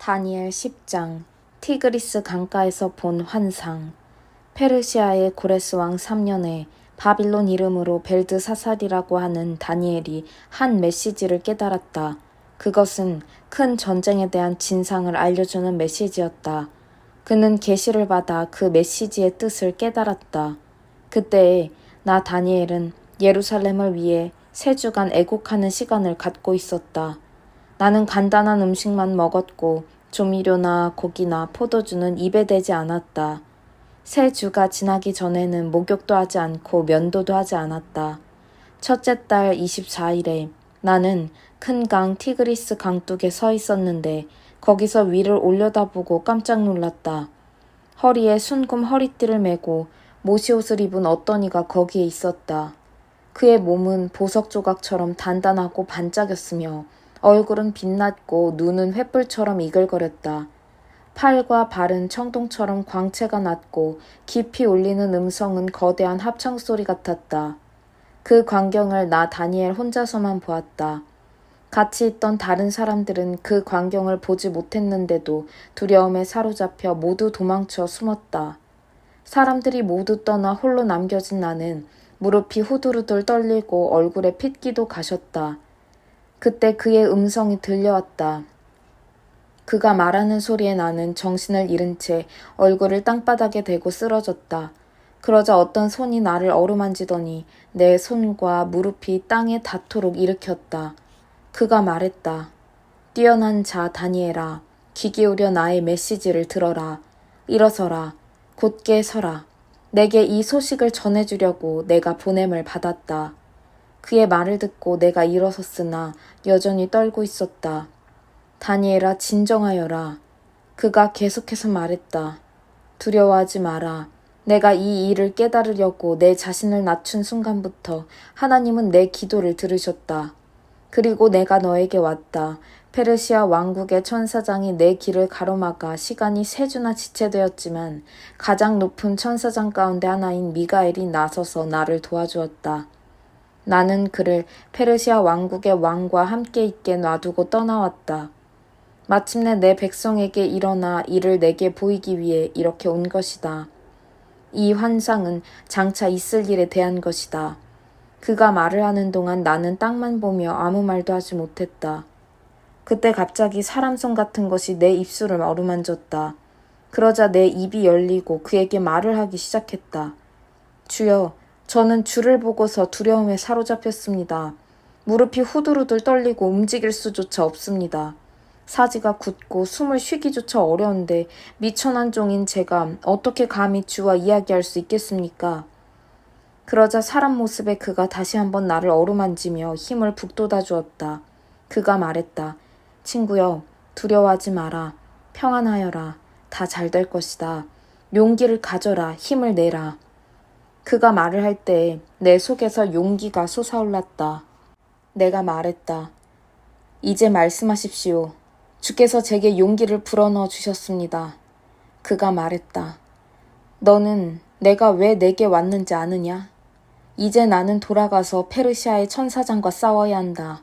다니엘 10장 티그리스 강가에서 본 환상. 페르시아의 고레스 왕 3년에 바빌론 이름으로 벨드사살이라고 하는 다니엘이 한 메시지를 깨달았다. 그것은 큰 전쟁에 대한 진상을 알려주는 메시지였다. 그는 계시를 받아 그 메시지의 뜻을 깨달았다. 그때에 나 다니엘은 예루살렘을 위해 3주간 애곡하는 시간을 갖고 있었다. 나는 간단한 음식만 먹었고 조미료나 고기나 포도주는 입에 대지 않았다. 3주가 지나기 전에는 목욕도 하지 않고 면도도 하지 않았다. 첫째 달 24일에 나는 큰 강 티그리스 강둑에 서 있었는데 거기서 위를 올려다보고 깜짝 놀랐다. 허리에 순금 허리띠를 메고 모시옷을 입은 어떤 이가 거기에 있었다. 그의 몸은 보석 조각처럼 단단하고 반짝였으며 얼굴은 빛났고 눈은 횃불처럼 이글거렸다. 팔과 발은 청동처럼 광채가 났고 깊이 울리는 음성은 거대한 합창소리 같았다. 그 광경을 나 다니엘 혼자서만 보았다. 같이 있던 다른 사람들은 그 광경을 보지 못했는데도 두려움에 사로잡혀 모두 도망쳐 숨었다. 사람들이 모두 떠나 홀로 남겨진 나는 무릎이 후들후들 떨리고 얼굴에 핏기도 가셨다. 그때 그의 음성이 들려왔다. 그가 말하는 소리에 나는 정신을 잃은 채 얼굴을 땅바닥에 대고 쓰러졌다. 그러자 어떤 손이 나를 어루만지더니 내 손과 무릎이 땅에 닿도록 일으켰다. 그가 말했다. 뛰어난 자 다니엘아, 귀 기울여 나의 메시지를 들어라. 일어서라. 곧게 서라. 내게 이 소식을 전해주려고 내가 보냄을 받았다. 그의 말을 듣고 내가 일어섰으나 여전히 떨고 있었다. 다니엘아, 진정하여라. 그가 계속해서 말했다. 두려워하지 마라. 내가 이 일을 깨달으려고 내 자신을 낮춘 순간부터 하나님은 내 기도를 들으셨다. 그리고 내가 너에게 왔다. 페르시아 왕국의 천사장이 내 길을 가로막아 시간이 3주나 지체되었지만 가장 높은 천사장 가운데 하나인 미가엘이 나서서 나를 도와주었다. 나는 그를 페르시아 왕국의 왕과 함께 있게 놔두고 떠나왔다. 마침내 내 백성에게 일어나 이를 내게 보이기 위해 이렇게 온 것이다. 이 환상은 장차 있을 일에 대한 것이다. 그가 말을 하는 동안 나는 땅만 보며 아무 말도 하지 못했다. 그때 갑자기 사람 손 같은 것이 내 입술을 어루만졌다. 그러자 내 입이 열리고 그에게 말을 하기 시작했다. 주여, 저는 주를 보고서 두려움에 사로잡혔습니다. 무릎이 후들후들 떨리고 움직일 수조차 없습니다. 사지가 굳고 숨을 쉬기조차 어려운데 미천한 종인 제가 어떻게 감히 주와 이야기할 수 있겠습니까? 그러자 사람 모습의 그가 다시 한번 나를 어루만지며 힘을 북돋아 주었다. 그가 말했다. 친구여, 두려워하지 마라. 평안하여라. 다 잘 될 것이다. 용기를 가져라. 힘을 내라. 그가 말을 할 때 내 속에서 용기가 솟아올랐다. 내가 말했다. 이제 말씀하십시오. 주께서 제게 용기를 불어넣어 주셨습니다. 그가 말했다. 너는 내가 왜 내게 왔는지 아느냐? 이제 나는 돌아가서 페르시아의 천사장과 싸워야 한다.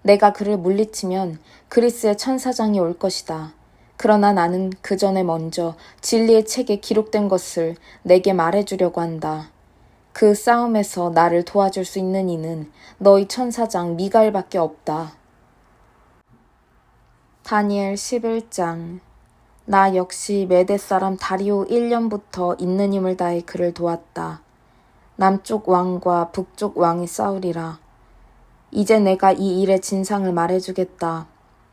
내가 그를 물리치면 그리스의 천사장이 올 것이다. 그러나 나는 그 전에 먼저 진리의 책에 기록된 것을 내게 말해주려고 한다. 그 싸움에서 나를 도와줄 수 있는 이는 너희 천사장 미가엘밖에 없다. 다니엘 11장. 나 역시 메대 사람 다리오 1년부터 있는 힘을 다해 그를 도왔다. 남쪽 왕과 북쪽 왕이 싸우리라. 이제 내가 이 일의 진상을 말해주겠다.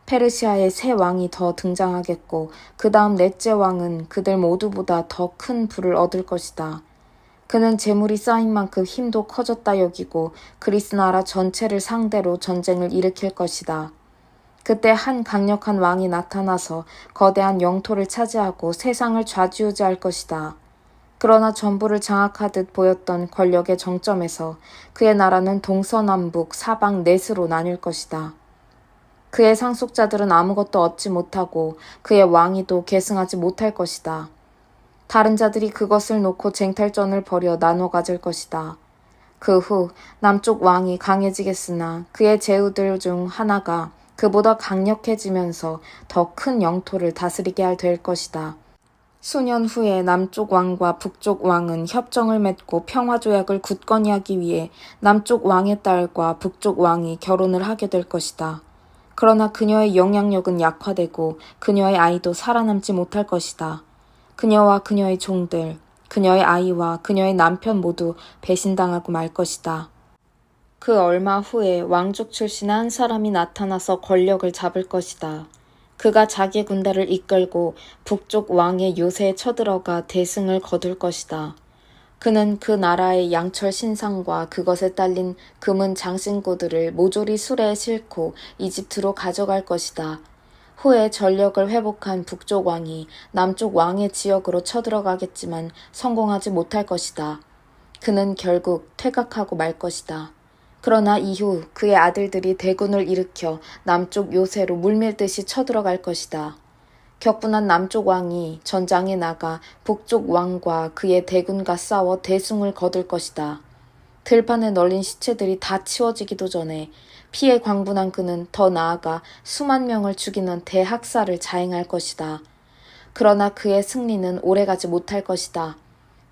페르시아의 새 왕이 더 등장하겠고 그 다음 넷째 왕은 그들 모두보다 더 큰 부를 얻을 것이다. 그는 재물이 쌓인 만큼 힘도 커졌다 여기고 그리스 나라 전체를 상대로 전쟁을 일으킬 것이다. 그때 한 강력한 왕이 나타나서 거대한 영토를 차지하고 세상을 좌지우지할 것이다. 그러나 전부를 장악하듯 보였던 권력의 정점에서 그의 나라는 동서남북 사방 넷으로 나뉠 것이다. 그의 상속자들은 아무것도 얻지 못하고 그의 왕위도 계승하지 못할 것이다. 다른 자들이 그것을 놓고 쟁탈전을 벌여 나눠 가질 것이다. 그 후 남쪽 왕이 강해지겠으나 그의 제후들 중 하나가 그보다 강력해지면서 더 큰 영토를 다스리게 될 것이다. 수년 후에 남쪽 왕과 북쪽 왕은 협정을 맺고 평화조약을 굳건히 하기 위해 남쪽 왕의 딸과 북쪽 왕이 결혼을 하게 될 것이다. 그러나 그녀의 영향력은 약화되고 그녀의 아이도 살아남지 못할 것이다. 그녀와 그녀의 종들, 그녀의 아이와 그녀의 남편 모두 배신당하고 말 것이다. 그 얼마 후에 왕족 출신의 한 사람이 나타나서 권력을 잡을 것이다. 그가 자기 군대를 이끌고 북쪽 왕의 요새에 쳐들어가 대승을 거둘 것이다. 그는 그 나라의 양철 신상과 그것에 딸린 금은 장신구들을 모조리 수레에 싣고 이집트로 가져갈 것이다. 후에 전력을 회복한 북쪽 왕이 남쪽 왕의 지역으로 쳐들어가겠지만 성공하지 못할 것이다. 그는 결국 퇴각하고 말 것이다. 그러나 이후 그의 아들들이 대군을 일으켜 남쪽 요새로 물밀듯이 쳐들어갈 것이다. 격분한 남쪽 왕이 전장에 나가 북쪽 왕과 그의 대군과 싸워 대승을 거둘 것이다. 들판에 널린 시체들이 다 치워지기도 전에 피해 광분한 그는 더 나아가 수만 명을 죽이는 대학살을 자행할 것이다. 그러나 그의 승리는 오래가지 못할 것이다.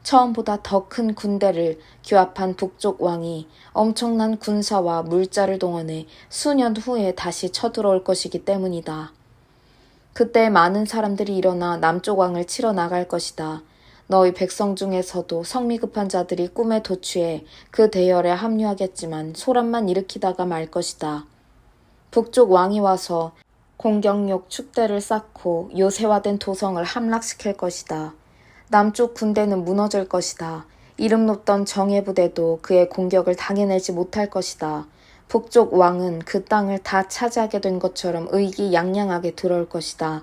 처음보다 더 큰 군대를 규합한 북쪽 왕이 엄청난 군사와 물자를 동원해 수년 후에 다시 쳐들어올 것이기 때문이다. 그때 많은 사람들이 일어나 남쪽 왕을 치러 나갈 것이다. 너희 백성 중에서도 성미 급한 자들이 꿈에 도취해 그 대열에 합류하겠지만 소란만 일으키다가 말 것이다. 북쪽 왕이 와서 공격력 축대를 쌓고 요새화된 도성을 함락시킬 것이다. 남쪽 군대는 무너질 것이다. 이름 높던 정예부대도 그의 공격을 당해내지 못할 것이다. 북쪽 왕은 그 땅을 다 차지하게 된 것처럼 의기양양하게 들어올 것이다.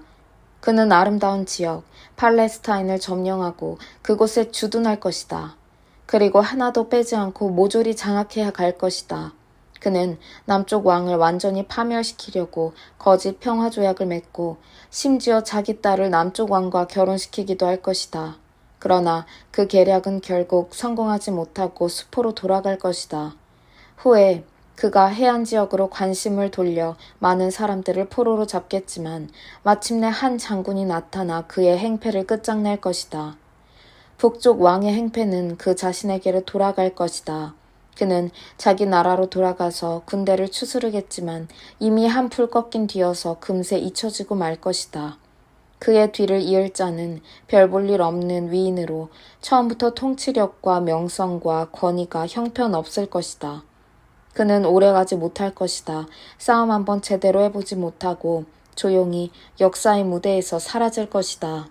그는 아름다운 지역, 팔레스타인을 점령하고 그곳에 주둔할 것이다. 그리고 하나도 빼지 않고 모조리 장악해 갈 것이다. 그는 남쪽 왕을 완전히 파멸시키려고 거짓 평화조약을 맺고 심지어 자기 딸을 남쪽 왕과 결혼시키기도 할 것이다. 그러나 그 계략은 결국 성공하지 못하고 수포로 돌아갈 것이다. 후에 그가 해안 지역으로 관심을 돌려 많은 사람들을 포로로 잡겠지만 마침내 한 장군이 나타나 그의 행패를 끝장낼 것이다. 북쪽 왕의 행패는 그 자신에게로 돌아갈 것이다. 그는 자기 나라로 돌아가서 군대를 추스르겠지만 이미 한풀 꺾인 뒤여서 금세 잊혀지고 말 것이다. 그의 뒤를 이을 자는 별 볼 일 없는 위인으로 처음부터 통치력과 명성과 권위가 형편없을 것이다. 그는 오래가지 못할 것이다. 싸움 한번 제대로 해보지 못하고 조용히 역사의 무대에서 사라질 것이다.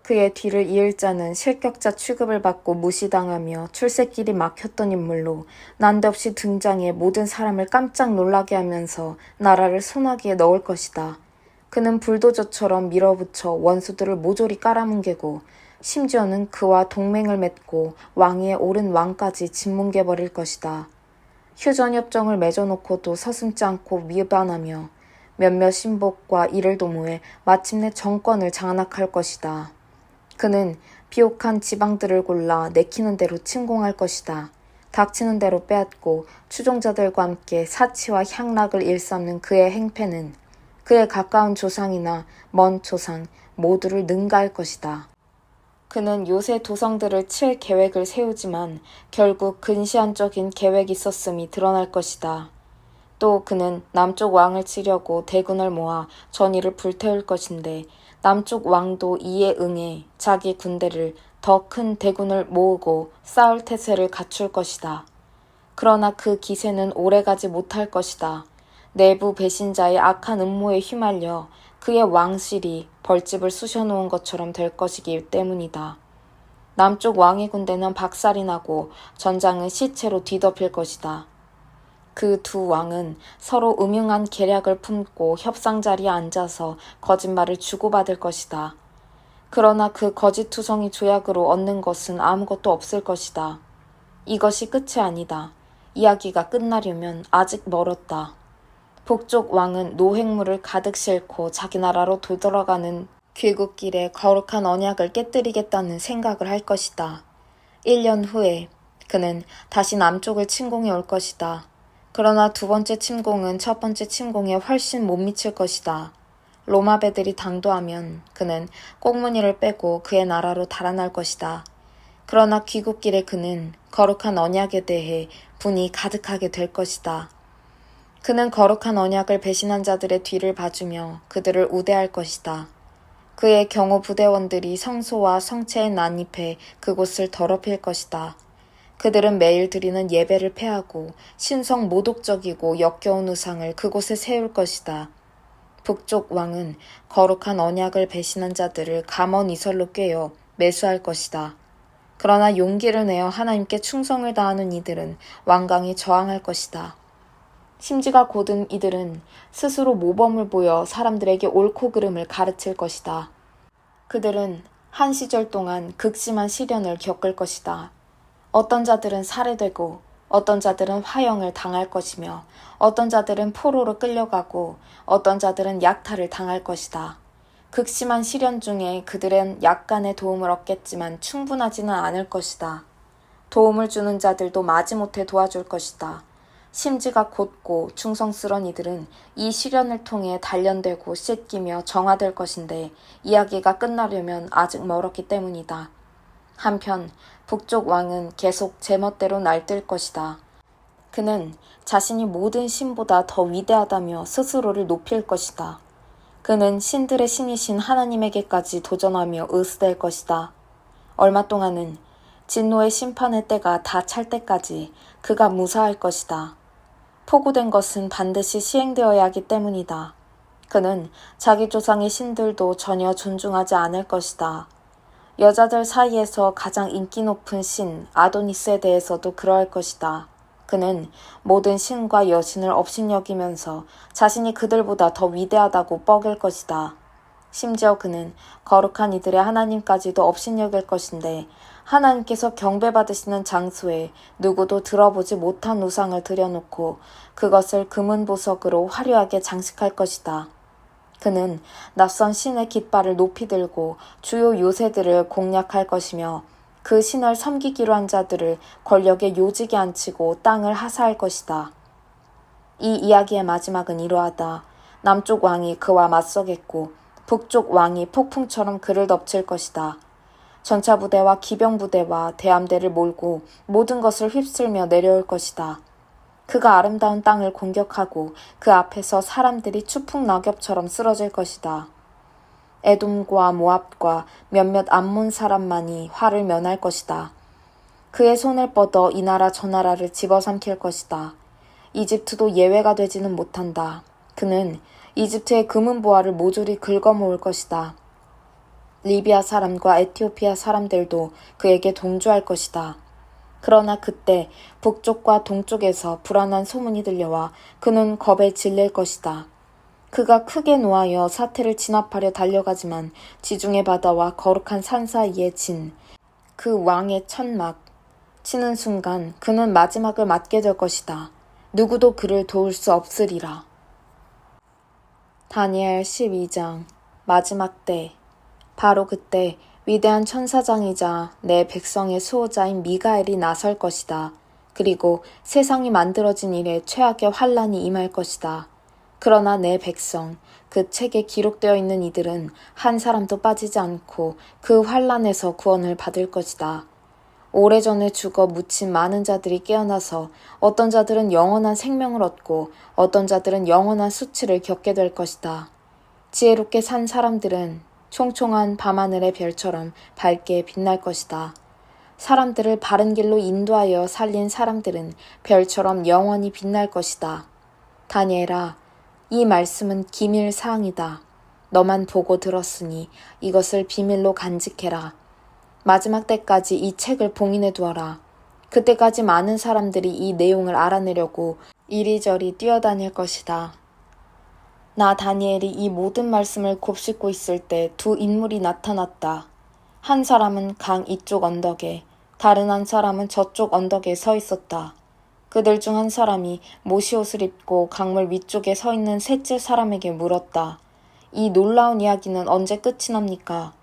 그의 뒤를 이을 자는 실격자 취급을 받고 무시당하며 출세길이 막혔던 인물로 난데없이 등장해 모든 사람을 깜짝 놀라게 하면서 나라를 소나기에 넣을 것이다. 그는 불도저처럼 밀어붙여 원수들을 모조리 깔아뭉개고 심지어는 그와 동맹을 맺고 왕위에 오른 왕까지 짓뭉개버릴 것이다. 휴전협정을 맺어놓고도 서슴지 않고 위반하며 몇몇 신복과 이를 도모해 마침내 정권을 장악할 것이다. 그는 비옥한 지방들을 골라 내키는 대로 침공할 것이다. 닥치는 대로 빼앗고 추종자들과 함께 사치와 향락을 일삼는 그의 행패는 그의 가까운 조상이나 먼 조상 모두를 능가할 것이다. 그는 요새 도성들을 칠 계획을 세우지만 결국 근시안적인 계획이 있었음이 드러날 것이다. 또 그는 남쪽 왕을 치려고 대군을 모아 전의를 불태울 것인데 남쪽 왕도 이에 응해 자기 군대를 더 큰 대군을 모으고 싸울 태세를 갖출 것이다. 그러나 그 기세는 오래가지 못할 것이다. 내부 배신자의 악한 음모에 휘말려 그의 왕실이 벌집을 쑤셔놓은 것처럼 될 것이기 때문이다. 남쪽 왕의 군대는 박살이 나고 전장은 시체로 뒤덮일 것이다. 그 두 왕은 서로 음흉한 계략을 품고 협상 자리에 앉아서 거짓말을 주고받을 것이다. 그러나 그 거짓투성이 조약으로 얻는 것은 아무것도 없을 것이다. 이것이 끝이 아니다. 이야기가 끝나려면 아직 멀었다. 북쪽 왕은 노획물을 가득 싣고 자기 나라로 되돌아가는 귀국길에 거룩한 언약을 깨뜨리겠다는 생각을 할 것이다. 1년 후에 그는 다시 남쪽을 침공해 올 것이다. 그러나 두 번째 침공은 첫 번째 침공에 훨씬 못 미칠 것이다. 로마 배들이 당도하면 그는 꽁무니를 빼고 그의 나라로 달아날 것이다. 그러나 귀국길에 그는 거룩한 언약에 대해 분이 가득하게 될 것이다. 그는 거룩한 언약을 배신한 자들의 뒤를 봐주며 그들을 우대할 것이다. 그의 경호 부대원들이 성소와 성체에 난입해 그곳을 더럽힐 것이다. 그들은 매일 드리는 예배를 폐하고 신성 모독적이고 역겨운 우상을 그곳에 세울 것이다. 북쪽 왕은 거룩한 언약을 배신한 자들을 감언 이설로 꿰어 매수할 것이다. 그러나 용기를 내어 하나님께 충성을 다하는 이들은 완강히 저항할 것이다. 심지가 곧은 이들은 스스로 모범을 보여 사람들에게 옳고 그름을 가르칠 것이다. 그들은 한 시절 동안 극심한 시련을 겪을 것이다. 어떤 자들은 살해되고 어떤 자들은 화형을 당할 것이며 어떤 자들은 포로로 끌려가고 어떤 자들은 약탈을 당할 것이다. 극심한 시련 중에 그들은 약간의 도움을 얻겠지만 충분하지는 않을 것이다. 도움을 주는 자들도 마지못해 도와줄 것이다. 심지가 곧고 충성스런 이들은 이 시련을 통해 단련되고 씻기며 정화될 것인데 이야기가 끝나려면 아직 멀었기 때문이다. 한편 북쪽 왕은 계속 제멋대로 날뛸 것이다. 그는 자신이 모든 신보다 더 위대하다며 스스로를 높일 것이다. 그는 신들의 신이신 하나님에게까지 도전하며 으스댈 것이다. 얼마 동안은 진노의 심판의 때가 다 찰 때까지 그가 무사할 것이다. 포고된 것은 반드시 시행되어야 하기 때문이다. 그는 자기 조상의 신들도 전혀 존중하지 않을 것이다. 여자들 사이에서 가장 인기 높은 신 아도니스에 대해서도 그러할 것이다. 그는 모든 신과 여신을 업신여기면서 자신이 그들보다 더 위대하다고 뻐길 것이다. 심지어 그는 거룩한 이들의 하나님까지도 업신여길 것인데 하나님께서 경배받으시는 장소에 누구도 들어보지 못한 우상을 들여놓고 그것을 금은 보석으로 화려하게 장식할 것이다. 그는 낯선 신의 깃발을 높이 들고 주요 요새들을 공략할 것이며 그 신을 섬기기로 한 자들을 권력의 요직에 앉히고 땅을 하사할 것이다. 이 이야기의 마지막은 이러하다. 남쪽 왕이 그와 맞서겠고 북쪽 왕이 폭풍처럼 그를 덮칠 것이다. 전차부대와 기병부대와 대함대를 몰고 모든 것을 휩쓸며 내려올 것이다. 그가 아름다운 땅을 공격하고 그 앞에서 사람들이 추풍 낙엽처럼 쓰러질 것이다. 에돔과 모압과 몇몇 암몬 사람만이 화를 면할 것이다. 그의 손을 뻗어 이 나라 저 나라를 집어삼킬 것이다. 이집트도 예외가 되지는 못한다. 그는 이집트의 금은 보화를 모조리 긁어모을 것이다. 리비아 사람과 에티오피아 사람들도 그에게 동조할 것이다. 그러나 그때 북쪽과 동쪽에서 불안한 소문이 들려와 그는 겁에 질릴 것이다. 그가 크게 노하여 사태를 진압하려 달려가지만 지중해 바다와 거룩한 산 사이에 진 그 왕의 천막 치는 순간 그는 마지막을 맞게 될 것이다. 누구도 그를 도울 수 없으리라. 다니엘 12장 마지막 때. 바로 그때 위대한 천사장이자 내 백성의 수호자인 미가엘이 나설 것이다. 그리고 세상이 만들어진 이래 최악의 환란이 임할 것이다. 그러나 내 백성, 그 책에 기록되어 있는 이들은 한 사람도 빠지지 않고 그 환란에서 구원을 받을 것이다. 오래전에 죽어 묻힌 많은 자들이 깨어나서 어떤 자들은 영원한 생명을 얻고 어떤 자들은 영원한 수치를 겪게 될 것이다. 지혜롭게 산 사람들은 총총한 밤하늘의 별처럼 밝게 빛날 것이다. 사람들을 바른 길로 인도하여 살린 사람들은 별처럼 영원히 빛날 것이다. 다니엘아, 이 말씀은 기밀 사항이다. 너만 보고 들었으니 이것을 비밀로 간직해라. 마지막 때까지 이 책을 봉인해 두어라. 그때까지 많은 사람들이 이 내용을 알아내려고 이리저리 뛰어다닐 것이다. 나 다니엘이 이 모든 말씀을 곱씹고 있을 때 두 인물이 나타났다. 한 사람은 강 이쪽 언덕에, 다른 한 사람은 저쪽 언덕에 서 있었다. 그들 중 한 사람이 모시옷을 입고 강물 위쪽에 서 있는 셋째 사람에게 물었다. 이 놀라운 이야기는 언제 끝이 납니까?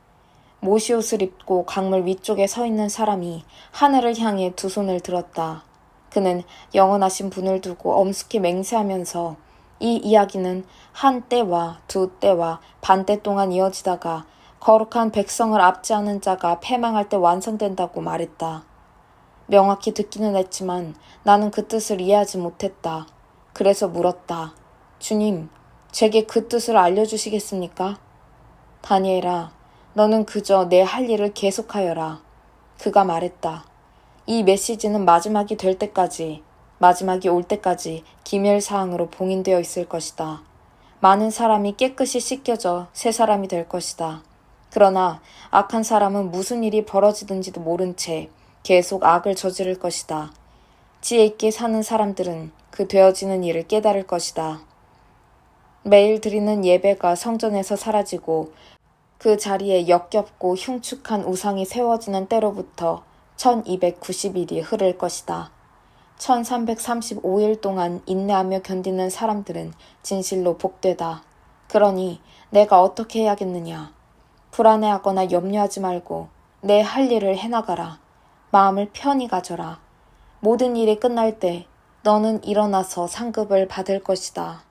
모시옷을 입고 강물 위쪽에 서 있는 사람이 하늘을 향해 두 손을 들었다. 그는 영원하신 분을 두고 엄숙히 맹세하면서 이 이야기는 한 때와 두 때와 반때 동안 이어지다가 거룩한 백성을 압제하는 자가 패망할 때 완성된다고 말했다. 명확히 듣기는 했지만 나는 그 뜻을 이해하지 못했다. 그래서 물었다. 주님, 제게 그 뜻을 알려주시겠습니까? 다니엘아, 너는 그저 내 할 일을 계속하여라. 그가 말했다. 이 메시지는 마지막이 될 때까지, 마지막이 올 때까지 기멸사항으로 봉인되어 있을 것이다. 많은 사람이 깨끗이 씻겨져 새 사람이 될 것이다. 그러나 악한 사람은 무슨 일이 벌어지든지도 모른 채 계속 악을 저지를 것이다. 지혜 있게 사는 사람들은 그 되어지는 일을 깨달을 것이다. 매일 드리는 예배가 성전에서 사라지고 그 자리에 역겹고 흉측한 우상이 세워지는 때로부터 1290일이 흐를 것이다. 1335일 동안 인내하며 견디는 사람들은 진실로 복되다. 그러니 내가 어떻게 해야겠느냐. 불안해하거나 염려하지 말고 내 할 일을 해나가라. 마음을 편히 가져라. 모든 일이 끝날 때 너는 일어나서 상급을 받을 것이다.